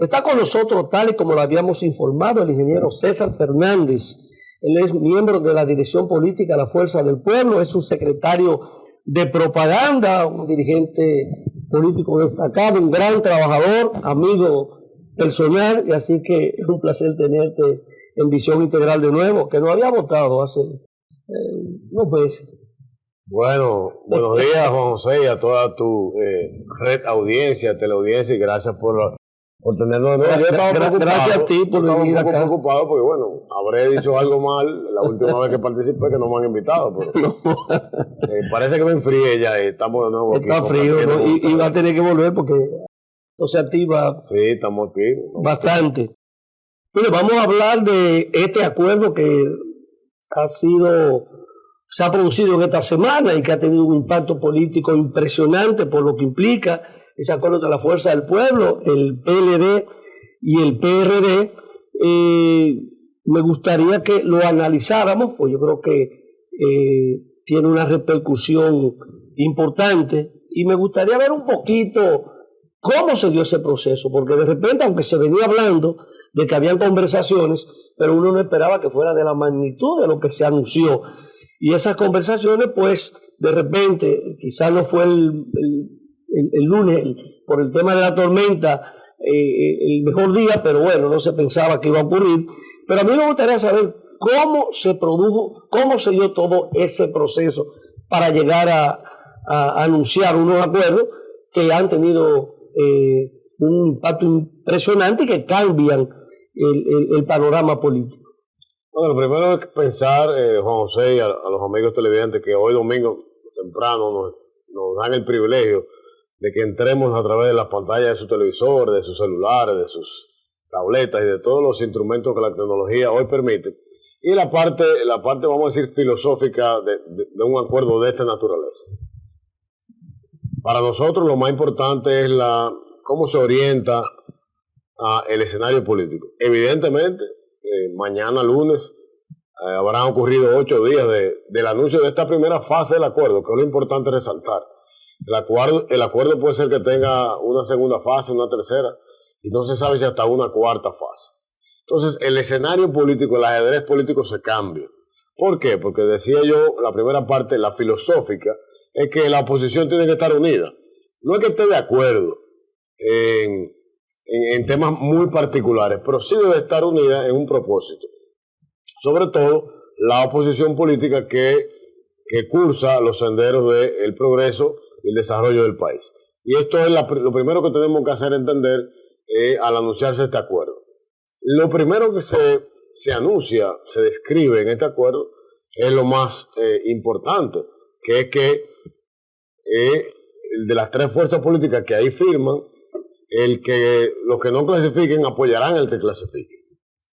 Está con nosotros, tal y como lo habíamos informado, el ingeniero César Fernández. Él es miembro de la Dirección Política de la Fuerza del Pueblo, es su secretario de propaganda, un dirigente político destacado, un gran trabajador, amigo personal, y así que es un placer tenerte en Visión Integral de nuevo, que nos había votado hace unos meses. Bueno, buenos días, Juan José, y a toda tu red audiencia, teleaudiencia, y gracias por tenernos de nuevo. Yo estaba preocupado, gracias a ti por venir acá. Estaba un poco preocupado porque, bueno, habré dicho algo mal la última vez que participé, que no me han invitado, pero no. Parece que me enfrié ya, estamos de nuevo aquí. Está frío, ¿no? Y va a tener que volver porque esto se activa. Sí, estamos aquí. Bastante. Bueno, vamos a hablar de este acuerdo que se ha producido en esta semana y que ha tenido un impacto político impresionante por lo que implica ese acuerdo entre la Fuerza del Pueblo, el PLD y el PRD. Me gustaría que lo analizáramos, pues yo creo que tiene una repercusión importante y me gustaría ver un poquito cómo se dio ese proceso, porque de repente, aunque se venía hablando de que habían conversaciones, pero uno no esperaba que fuera de la magnitud de lo que se anunció. Y esas conversaciones, pues, de repente, quizás no fue el lunes, por el tema de la tormenta, el mejor día, pero bueno, no se pensaba que iba a ocurrir. Pero a mí me gustaría saber cómo se produjo, cómo se dio todo ese proceso para llegar a anunciar unos acuerdos que han tenido un impacto impresionante y que cambian el panorama político. Bueno, lo primero es pensar, Juan José, y a los amigos televidentes, que hoy domingo temprano nos dan el privilegio de que entremos a través de las pantallas de sus televisores, de sus celulares, de sus tabletas y de todos los instrumentos que la tecnología hoy permite. Y la parte vamos a decir, filosófica de un acuerdo de esta naturaleza. Para nosotros lo más importante es cómo se orienta el escenario político. Evidentemente, mañana lunes habrán ocurrido 8 días del anuncio de esta primera fase del acuerdo, que es lo importante resaltar. El acuerdo puede ser que tenga una segunda fase, una tercera, y no se sabe si hasta una cuarta fase. Entonces, el escenario político, el ajedrez político se cambia. ¿Por qué? Porque decía yo, la primera parte, la filosófica, es que la oposición tiene que estar unida. No es que esté de acuerdo en temas muy particulares, pero sí debe estar unida en un propósito. Sobre todo, la oposición política que cursa los senderos del progreso y el desarrollo del país. Y esto es lo primero que tenemos que hacer entender al anunciarse este acuerdo. Lo primero que se anuncia, se describe en este acuerdo, es lo más importante, que es que de las 3 fuerzas políticas que ahí firman, los que no clasifiquen apoyarán al que clasifique.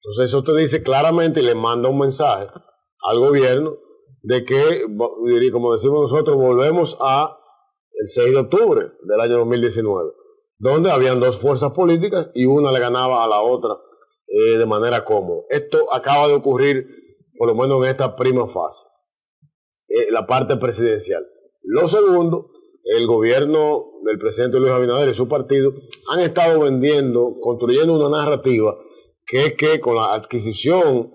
Entonces eso te dice claramente y le manda un mensaje al gobierno de que, como decimos nosotros, volvemos el 6 de octubre del año 2019, donde habían 2 fuerzas políticas y una le ganaba a la otra de manera cómoda. Esto acaba de ocurrir, por lo menos en esta primera fase, la parte presidencial. Lo segundo, el gobierno del presidente Luis Abinader y su partido han estado construyendo una narrativa que es que con la adquisición,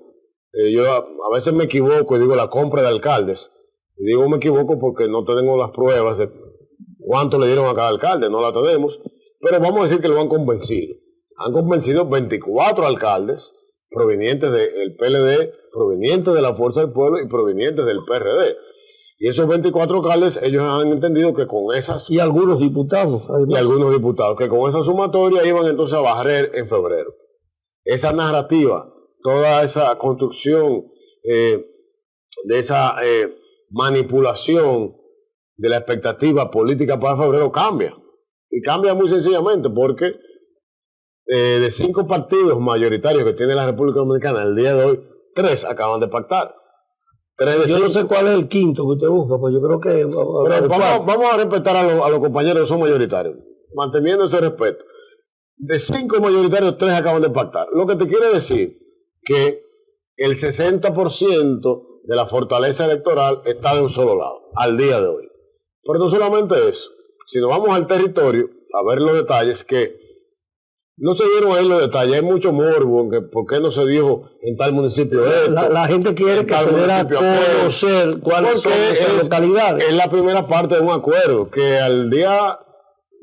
yo a veces me equivoco y digo la compra de alcaldes, y digo me equivoco porque no tenemos las pruebas de cuánto le dieron a cada alcalde, no la tenemos, pero vamos a decir que lo han convencido. Han convencido 24 alcaldes provenientes del PLD, provenientes de la Fuerza del Pueblo y provenientes del PRD. Y esos 24 alcaldes, ellos han entendido que con esas... Y algunos diputados. Además. Y algunos diputados, que con esa sumatoria iban entonces a barrer en febrero. Esa narrativa, toda esa construcción de esa manipulación de la expectativa política para febrero cambia. Y cambia muy sencillamente porque de 5 partidos mayoritarios que tiene la República Dominicana el día de hoy, 3 acaban de pactar. Yo no sé cuál es el quinto que usted busca, pues yo creo que... Vamos a respetar a los compañeros que son mayoritarios, manteniendo ese respeto. De 5 mayoritarios, 3 acaban de pactar. Lo que te quiere decir que el 60% de la fortaleza electoral está de un solo lado, al día de hoy. Pero no solamente eso, si nos vamos al territorio, a ver los detalles, que no se dieron ahí los detalles, hay mucho morbo en que por qué no se dijo en tal municipio esto. La gente quiere que se dé a conocer cuáles son esas localidades. Es la primera parte de un acuerdo que al día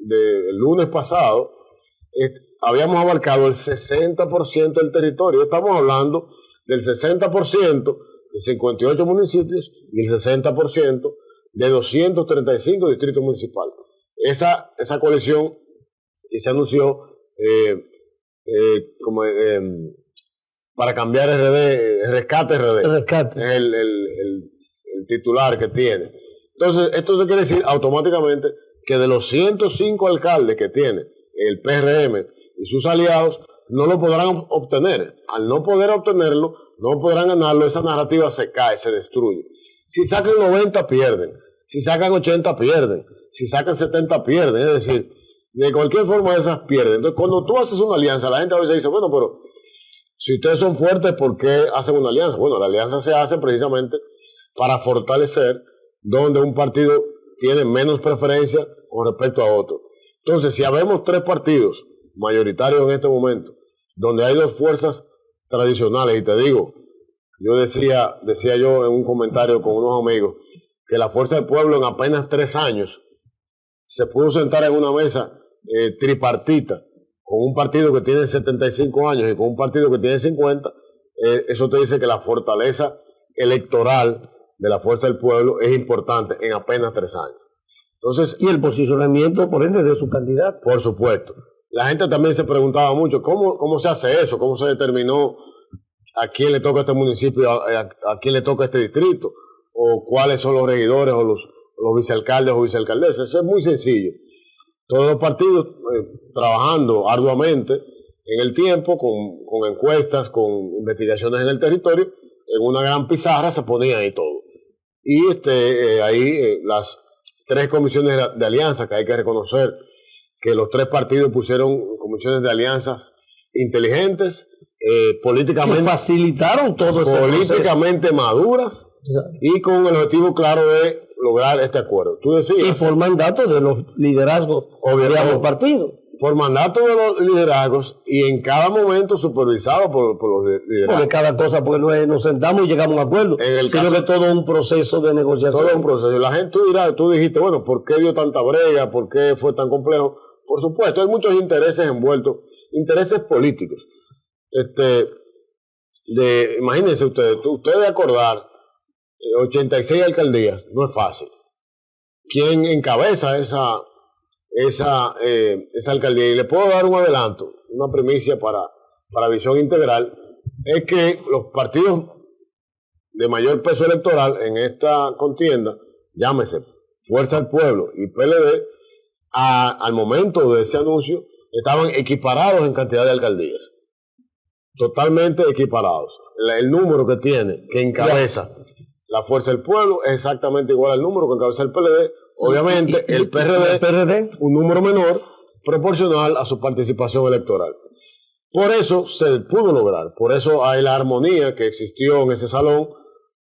del lunes pasado habíamos abarcado el 60% del territorio. Estamos hablando del 60% de 58 municipios y el 60% de 235 distritos municipales. Esa coalición y se anunció para cambiar RD, Rescate RD. Rescate. Es el titular que tiene. Entonces, esto quiere decir automáticamente que de los 105 alcaldes que tiene el PRM y sus aliados, no lo podrán obtener. Al no poder obtenerlo, no podrán ganarlo, esa narrativa se cae, se destruye. Si sacan 90, pierden. Si sacan 80, pierden. Si sacan 70, pierden. Es decir, de cualquier forma esas pierden. Entonces, cuando tú haces una alianza, la gente a veces dice, bueno, pero si ustedes son fuertes, ¿por qué hacen una alianza? Bueno, la alianza se hace precisamente para fortalecer donde un partido tiene menos preferencia con respecto a otro. Entonces, si habemos 3 partidos mayoritarios en este momento, donde hay 2 fuerzas tradicionales, y te digo, yo decía yo en un comentario con unos amigos, que la Fuerza del Pueblo en apenas 3 años se pudo sentar en una mesa tripartita con un partido que tiene 75 años y con un partido que tiene 50, eso te dice que la fortaleza electoral de la Fuerza del Pueblo es importante en apenas 3 años. Entonces, y el posicionamiento, por ende, de su candidato. Por supuesto. La gente también se preguntaba mucho, ¿cómo se hace eso? ¿Cómo se determinó a quién le toca este municipio, a quién le toca este distrito? ¿O cuáles son los regidores o los vicealcaldes o vicealcaldesas? Eso es muy sencillo. Todos los partidos trabajando arduamente en el tiempo, con encuestas, con investigaciones en el territorio, en una gran pizarra se ponía ahí todo. Y ahí las 3 comisiones de alianza, que hay que reconocer que los 3 partidos pusieron comisiones de alianzas inteligentes, políticamente... Que facilitaron todo ese políticamente maduras y con el objetivo claro de lograr este acuerdo. Tú decías... Y por mandato de los liderazgos de ambos partidos. Por mandato de los liderazgos y en cada momento supervisado por los liderazgos. Porque cada cosa, porque nos sentamos y llegamos a un acuerdo. Sino que todo un proceso de negociación. Todo un proceso. La gente tú dijiste, bueno, ¿por qué dio tanta brega? ¿Por qué fue tan complejo? Por supuesto, hay muchos intereses envueltos, intereses políticos. Imagínense ustedes de acordar 86 alcaldías, no es fácil. ¿Quién encabeza esa alcaldía? Y le puedo dar un adelanto, una primicia para Visión Integral, es que los partidos de mayor peso electoral en esta contienda, llámese Fuerza del Pueblo y PLD, al momento de ese anuncio, estaban equiparados en cantidad de alcaldías. Totalmente equiparados. El número que encabeza la Fuerza del Pueblo es exactamente igual al número que encabeza el PLD. Obviamente, el PRD, un número menor, proporcional a su participación electoral. Por eso se pudo lograr. Por eso hay la armonía que existió en ese salón.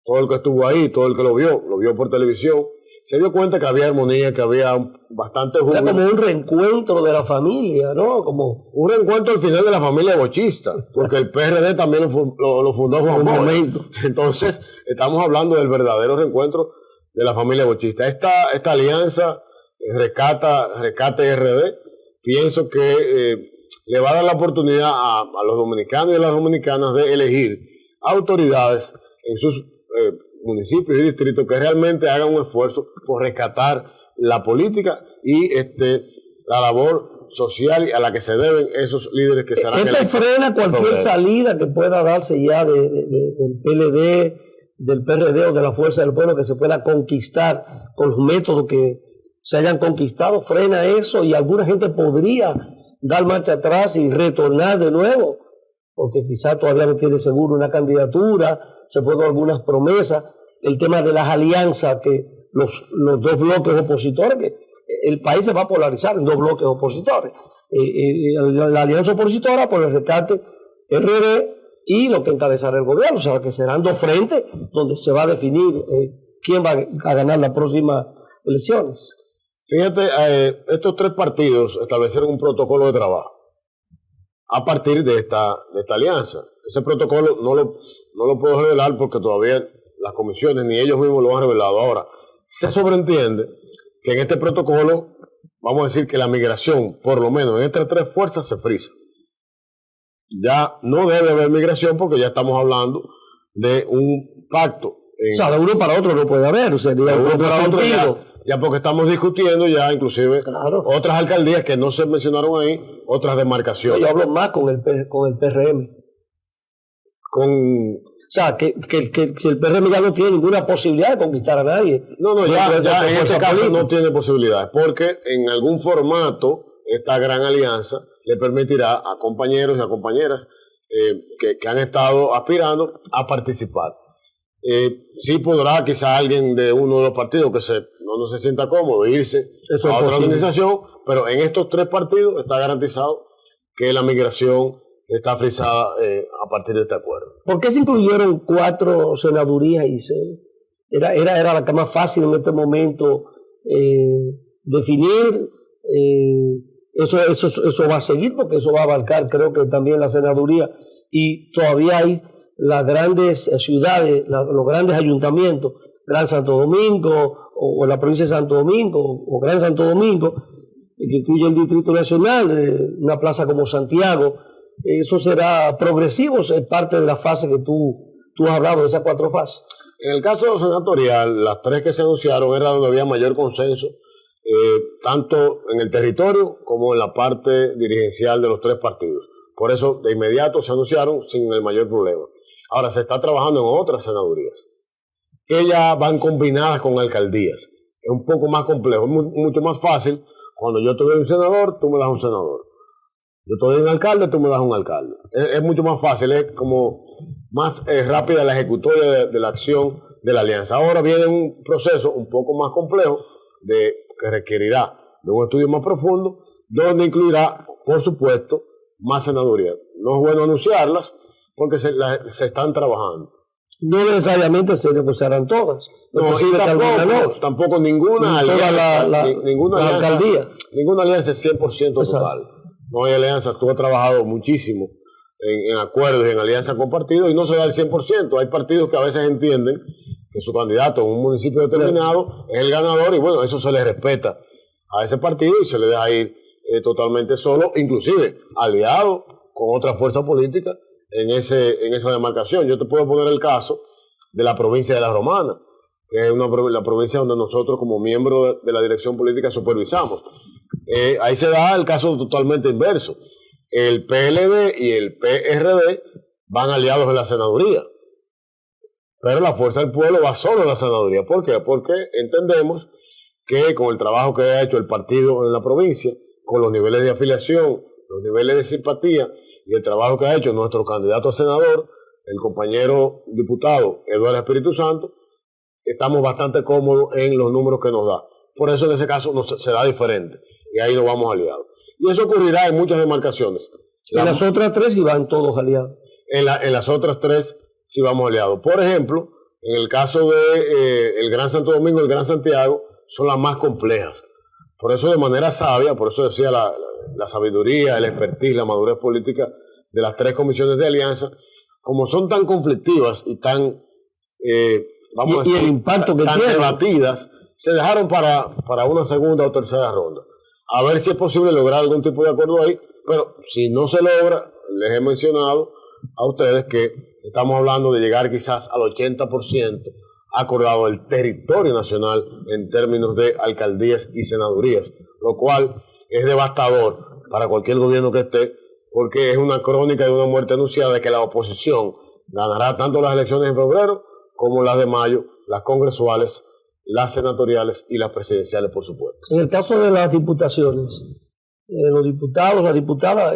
Todo el que estuvo ahí, todo el que lo vio por televisión, se dio cuenta que había armonía, que había bastante jugo. Era como un reencuentro de la familia, ¿no? Como un reencuentro al final de la familia bochista, porque el PRD también lo fundó Juan Bosch. Entonces, estamos hablando del verdadero reencuentro de la familia bochista. Esta alianza Rescate RD, pienso que le va a dar la oportunidad a los dominicanos y a las dominicanas de elegir autoridades en sus municipios y distritos que realmente hagan un esfuerzo por rescatar la política y la labor social a la que se deben esos líderes que serán electos. Esto frena cualquier salida que pueda darse ya del PLD, del PRD o de la Fuerza del Pueblo, que se pueda conquistar con los métodos que se hayan conquistado, frena eso y alguna gente podría dar marcha atrás y retornar de nuevo, porque quizás todavía no tiene seguro una candidatura, se fueron algunas promesas, el tema de las alianzas, que los 2 bloques opositores, que el país se va a polarizar en 2 bloques opositores, la alianza opositora por el Rescate RD y lo que encabezará el gobierno, o sea que serán 2 frentes donde se va a definir quién va a ganar las próximas elecciones. Fíjate, estos 3 partidos establecieron un protocolo de trabajo a partir de esta alianza. Ese protocolo no lo puedo revelar porque todavía las comisiones ni ellos mismos lo han revelado. Ahora, se sobreentiende que en este protocolo, vamos a decir que la migración, por lo menos en estas tres fuerzas, se frisa. Ya no debe haber migración porque ya estamos hablando de un pacto. O sea, de uno para otro no puede haber, sería de uno para otro sentido. Ya porque estamos discutiendo ya inclusive otras alcaldías que no se mencionaron ahí, otras demarcaciones. Yo hablo más con el PRM. O sea, que si el PRM ya no tiene ninguna posibilidad de conquistar a nadie. No, ya en este caso no tiene posibilidades, porque en algún formato esta gran alianza le permitirá a compañeros y a compañeras que han estado aspirando a participar. Sí podrá quizá alguien de uno de los partidos que no se sienta cómodo irse a otra organización, pero en estos tres partidos está garantizado que la migración está frisada a partir de este acuerdo. ¿Por qué se incluyeron 4 senadurías y era la que más fácil en este momento definir? Eso va a seguir porque eso va a abarcar, creo que también la senaduría, y todavía hay las grandes ciudades, los grandes ayuntamientos, Gran Santo Domingo o la provincia de Santo Domingo o Gran Santo Domingo, que incluye el Distrito Nacional, una plaza como Santiago. Eso será progresivo, es parte de la fase que tú has hablado, de esas 4 fases. En el caso senatorial, las 3 que se anunciaron era donde había mayor consenso, tanto en el territorio como en la parte dirigencial de los 3 partidos. Por eso de inmediato se anunciaron sin el mayor problema. Ahora se está trabajando en otras senadurías, que ya van combinadas con alcaldías. Es un poco más complejo, es mucho más fácil. Cuando yo te doy un senador, tú me das un senador. Yo te doy un alcalde, tú me das un alcalde. Es mucho más fácil, es como más rápida la ejecutoria de la acción de la alianza. Ahora viene un proceso un poco más complejo que requerirá de un estudio más profundo, donde incluirá, por supuesto, más senadurías. No es bueno anunciarlas porque se están trabajando. No necesariamente se negociarán todas. Tampoco ninguna alianza. Ninguna alcaldía. Ninguna alianza es 100% total. No hay alianza. Tú has trabajado muchísimo en acuerdos y en alianza con partidos y no se da el 100%. Hay partidos que a veces entienden que su candidato en un municipio determinado es el ganador y bueno, eso se le respeta a ese partido y se le deja ir totalmente solo, inclusive aliado con otra fuerza política en esa demarcación. Yo te puedo poner el caso de la provincia de La Romana, que es la provincia donde nosotros como miembros de la dirección política supervisamos. Ahí se da el caso totalmente inverso. El PLD y el PRD van aliados en la senaduría, pero la Fuerza del Pueblo va solo en la senaduría. ¿Por qué? Porque entendemos que con el trabajo que ha hecho el partido en la provincia, con los niveles de afiliación, los niveles de simpatía y el trabajo que ha hecho nuestro candidato a senador, el compañero diputado Eduardo Espíritu Santo, estamos bastante cómodos en los números que nos da. Por eso en ese caso se da diferente y ahí nos vamos aliados. Y eso ocurrirá en muchas demarcaciones. En las otras 3 iban todos aliados. En las otras 3 sí vamos aliados. Por ejemplo, en el caso de el Gran Santo Domingo y el Gran Santiago, son las más complejas. Por eso de manera sabia, por eso decía la sabiduría, el expertise, la madurez política de las 3 comisiones de alianza, como son tan conflictivas y tan, vamos a decir, el impacto que tan debatidas, se dejaron para una segunda o tercera ronda. A ver si es posible lograr algún tipo de acuerdo ahí, pero si no se logra, les he mencionado a ustedes que estamos hablando de llegar quizás al 80% acordado del territorio nacional en términos de alcaldías y senadurías, lo cual es devastador para cualquier gobierno que esté, porque es una crónica de una muerte anunciada de que la oposición ganará tanto las elecciones en febrero como las de mayo, las congresuales, las senatoriales y las presidenciales, por supuesto. En el caso de las diputaciones, los diputados, las diputadas,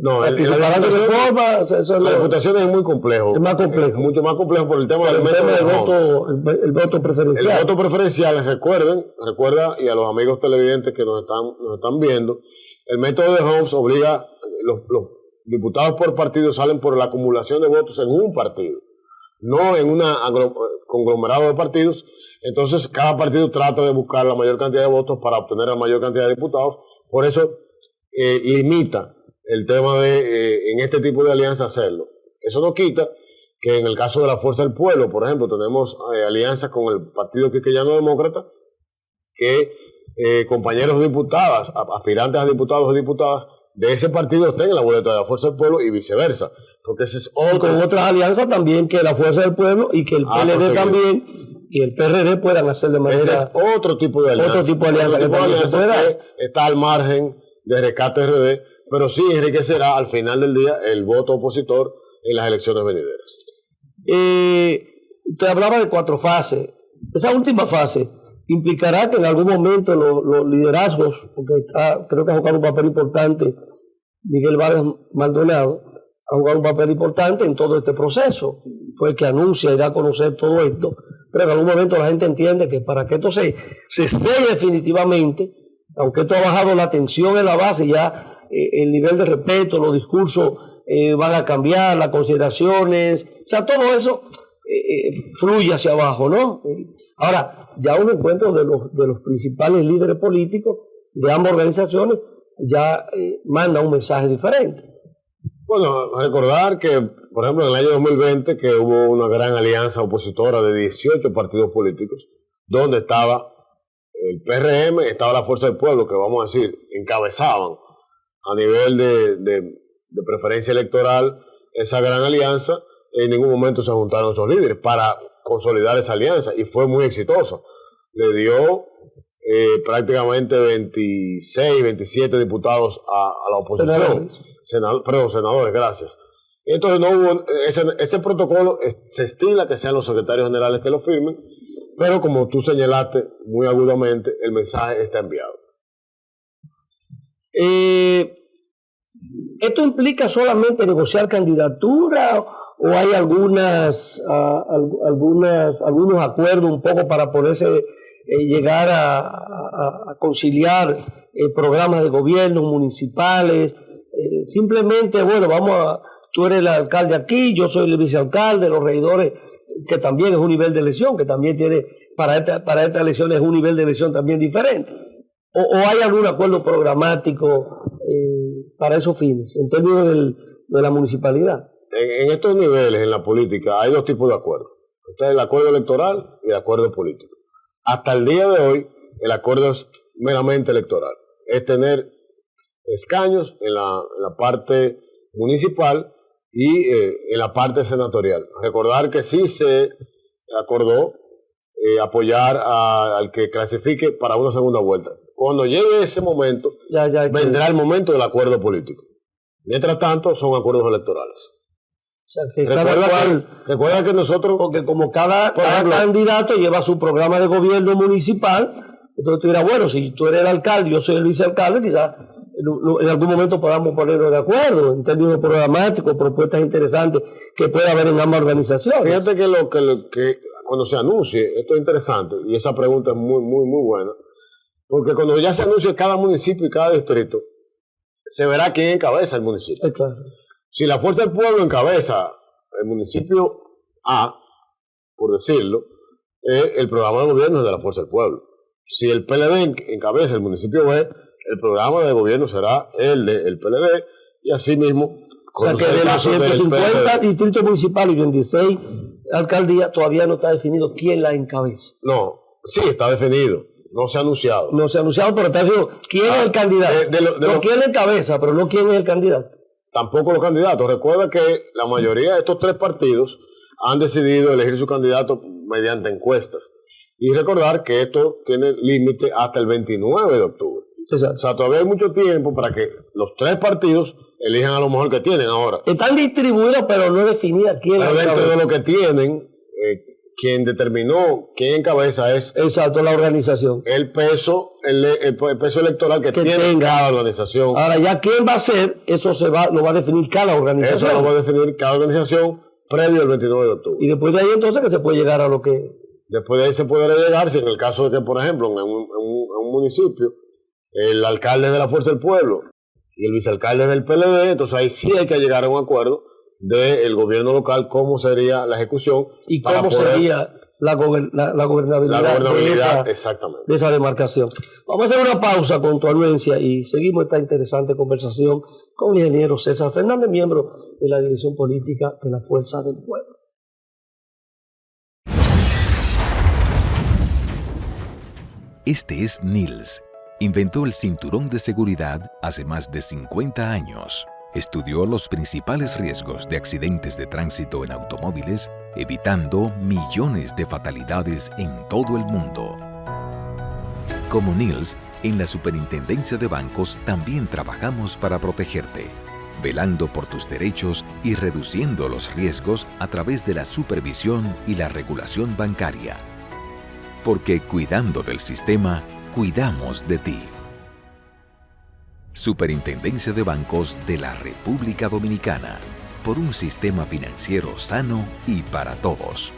no, las diputaciones es muy complejo. Es más complejo. Es mucho más complejo por el tema del el voto preferencial. El voto preferencial, recuerda, y a los amigos televidentes que nos están viendo, el método de Hobbes obliga, los diputados por partido salen por la acumulación de votos en un partido, no en un conglomerado de partidos. Entonces cada partido trata de buscar la mayor cantidad de votos para obtener la mayor cantidad de diputados. Por eso limita el tema de, en este tipo de alianza, hacerlo. Eso no quita que en el caso de la Fuerza del Pueblo, por ejemplo, tenemos alianzas con el Partido Quisqueyano Demócrata, que compañeros diputadas, aspirantes a diputados o diputadas de ese partido estén en la boleta de la Fuerza del Pueblo y viceversa. Porque ese es otro. Y con otras alianzas también, que la Fuerza del Pueblo y que el PLD también y el PRD puedan hacer de manera... Ese es otro tipo de alianza. Otro tipo de alianza, que está al margen de Rescate RD, pero sí enriquecerá al final del día el voto opositor en las elecciones venideras. Usted hablaba de 4 fases. Esa última fase implicará que en algún momento los liderazgos, porque creo que ha jugado un papel importante Miguel Vargas Maldonado, ha jugado un papel importante en todo este proceso. Fue el que anuncia y da a conocer todo esto, pero en algún momento la gente entiende que para que esto se selle definitivamente, aunque esto ha bajado la tensión en la base, ya el nivel de respeto, los discursos van a cambiar, las consideraciones, o sea, todo eso fluye hacia abajo, ¿no? Ahora, ya un encuentro de los principales líderes políticos de ambas organizaciones ya manda un mensaje diferente. Bueno, recordar que, por ejemplo, en el año 2020, que hubo una gran alianza opositora de 18 partidos políticos, donde estaba el PRM, estaba la Fuerza del Pueblo, que vamos a decir, encabezaban a nivel de preferencia electoral esa gran alianza. En ningún momento se juntaron esos líderes para consolidar esa alianza y fue muy exitoso. Le dio prácticamente 26, 27 diputados a la oposición. Senadores, gracias. Entonces no hubo ese protocolo, se estila que sean los secretarios generales que lo firmen, pero como tú señalaste muy agudamente, el mensaje está enviado. ¿Esto implica solamente negociar candidatura o hay algunos acuerdos un poco para poderse llegar a conciliar programas de gobierno municipales? Simplemente, bueno, tú eres el alcalde aquí, yo soy el vicealcalde, los regidores, que también es un nivel de elección, que también tiene, para esta elección es un nivel de elección también diferente. ¿O hay algún acuerdo programático para esos fines, en términos de la municipalidad? En estos niveles, en la política, hay 2 tipos de acuerdos. Este es el acuerdo electoral y el acuerdo político. Hasta el día de hoy, el acuerdo es meramente electoral. Es tener escaños en la parte municipal y en la parte senatorial. Recordar que sí se acordó apoyar al que clasifique para una segunda vuelta. Cuando llegue ese momento, vendrá el momento del acuerdo político. Mientras tanto, son acuerdos electorales. O sea, que recuerda que nosotros... Porque como cada candidato lleva su programa de gobierno municipal, entonces tú dirás, bueno, si tú eres el alcalde, yo soy el vicealcalde, quizás en algún momento podamos ponernos de acuerdo en términos programáticos, propuestas interesantes que pueda haber en ambas organizaciones. Fíjate que cuando se anuncie, esto es interesante, y esa pregunta es muy, muy, muy buena, porque cuando ya se anuncie cada municipio y cada distrito, se verá quién encabeza el municipio. Claro. Si la Fuerza del Pueblo encabeza el municipio A, por decirlo, el programa de gobierno es de la Fuerza del Pueblo. Si el PLD encabeza el municipio B, el programa de gobierno será el del PLD, y así mismo... O sea que de los 150 distritos municipales y 26 alcaldías todavía no está definido quién la encabeza. No, sí está definido, no se ha anunciado. No se ha anunciado, pero está diciendo quién es el candidato. No quién la encabeza, pero no quién es el candidato. Tampoco los candidatos. Recuerda que la mayoría de estos 3 partidos han decidido elegir su candidato mediante encuestas. Y recordar que esto tiene límite hasta el 29 de octubre. Exacto. O sea, todavía hay mucho tiempo para que los 3 partidos elijan a lo mejor que tienen ahora. Están distribuidos, pero no definida quién es. Pero dentro de lo que tienen, quien determinó quién encabeza es... Exacto, la organización. El peso electoral que tiene cada organización. Ahora, ya quién va a ser, eso lo va a definir cada organización. Eso lo va a definir cada organización previo al 29 de octubre. Y después de ahí entonces que se puede llegar a lo que... Después de ahí se podrá llegar, si en el caso de que, por ejemplo, en un municipio, el alcalde de la Fuerza del Pueblo y el vicealcalde del PLD, entonces ahí sí hay que llegar a un acuerdo del gobierno local, cómo sería la ejecución. ¿Y cómo sería la gobernabilidad exactamente. de esa demarcación. Vamos a hacer una pausa con tu anuencia y seguimos esta interesante conversación con el ingeniero César Fernández, miembro de la Dirección Política de la Fuerza del Pueblo. Este es Nils. Inventó el cinturón de seguridad hace más de 50 años. Estudió los principales riesgos de accidentes de tránsito en automóviles, evitando millones de fatalidades en todo el mundo. Como Nils, en la Superintendencia de Bancos también trabajamos para protegerte, velando por tus derechos y reduciendo los riesgos a través de la supervisión y la regulación bancaria. Porque cuidando del sistema, cuidamos de ti. Superintendencia de Bancos de la República Dominicana, por un sistema financiero sano y para todos.